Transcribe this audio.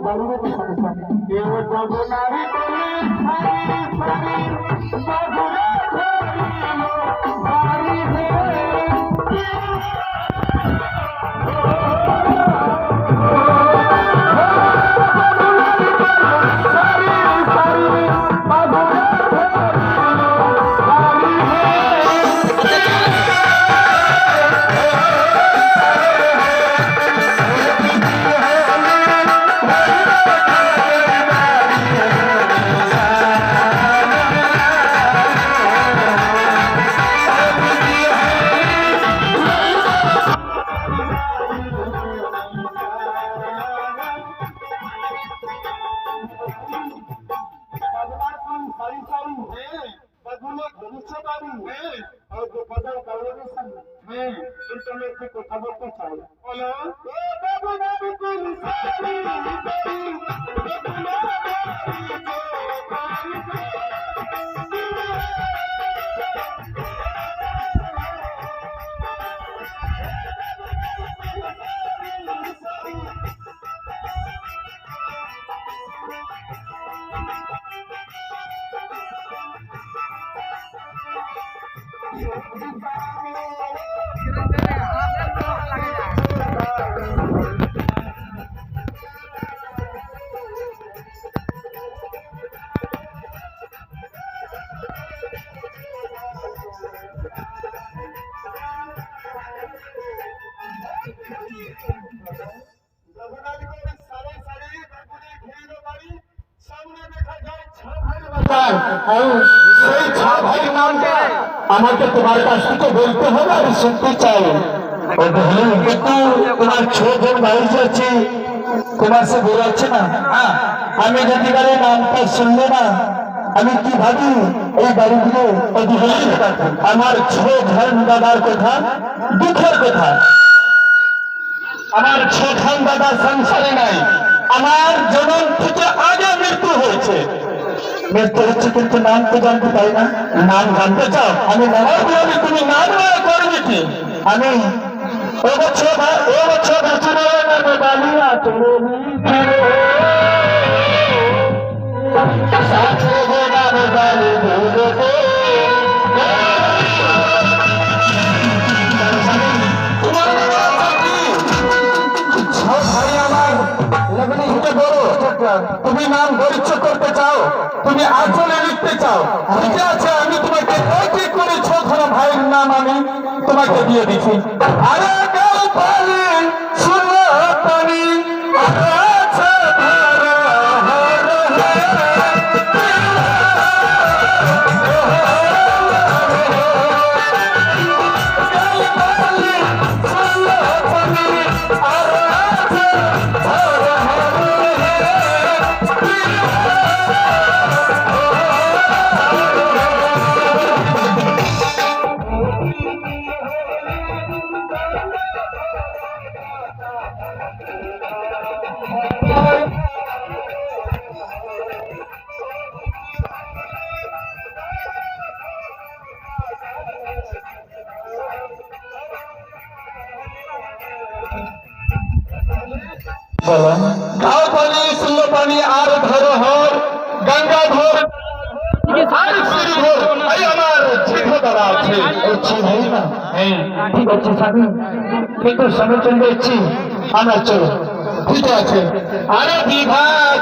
বাড়ির সাথে সাথে কেউ যাব নারী বলে সারি সারি মধুরে ধরিল বাড়ি কথা বলতে চাই আমাকে তোমার কাছ থেকে বলতে হবে আমি শুনতে চাই কিন্তু তোমার ছোট ভাই যাচ্ছে তোমার সে বোঝাচ্ছে না আমি যদি বলে নামটা শুনলে না আমি কি ভাবি এই বাড়িগুলো আমার ছোট দাদার কথা দুঃখের কথা আমার ছোট দাদা সংসারে নাই আমার জন্ম থেকে আগে মৃত্যু হয়েছে মৃত্যু হচ্ছে কিন্তু নাম তো জানতে পাই না নাম জানতে চাও আমি নামাজ বলি তুমি নাম করবে কি আমি ও বছর বালিয়া তুমি নাম পরিচয় করতে চাও তুমি আসলে লিখতে চাও ঠিক আছে আমি তোমাকে কি করে ছোট ভাইয়ের নাম আমি তোমাকে দিয়ে দিচ্ছি আরে পানি শুনো পানি গাও পানি সুন্দর পানি আর ধরহর গঙ্গাধর আমার ছোট দাদা আছে ঠিক আছে স্বামী কিন্তু সময় চলে যাচ্ছি আমার চলো ঠিক আছে আরে বিভাগ